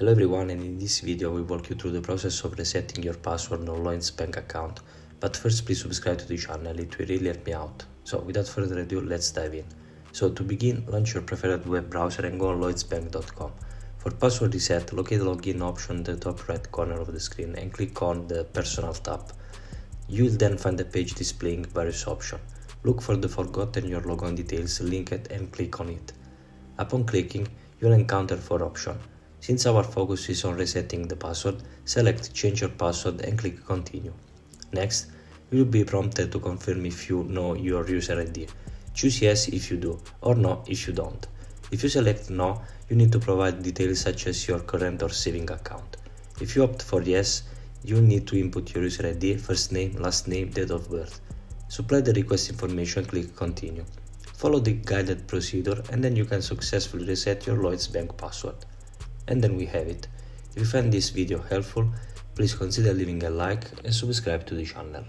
Hello everyone, and in this video we walk you through the process of resetting your password on Lloyds bank account. But first, please subscribe to the channel, it will really help me out. So without further ado, let's dive in. So to begin, launch your preferred web browser and go on lloydsbank.com. For password reset, locate the login option in the top right corner of the screen and click on the personal tab. You will then find a page displaying various options. Look for the forgotten your logon details link and click on it. Upon clicking, you will encounter 4 options. Since our focus is on resetting the password, select Change your password and click Continue. Next, you will be prompted to confirm if you know your user ID. Choose Yes if you do, or No if you don't. If you select No, you need to provide details such as your current or saving account. If you opt for Yes, you need to input your user ID, first name, last name, date of birth. Supply the request information, click Continue. Follow the guided procedure and then you can successfully reset your Lloyds bank password. And then we have it. If you find this video helpful, please consider leaving a like and subscribe to the channel.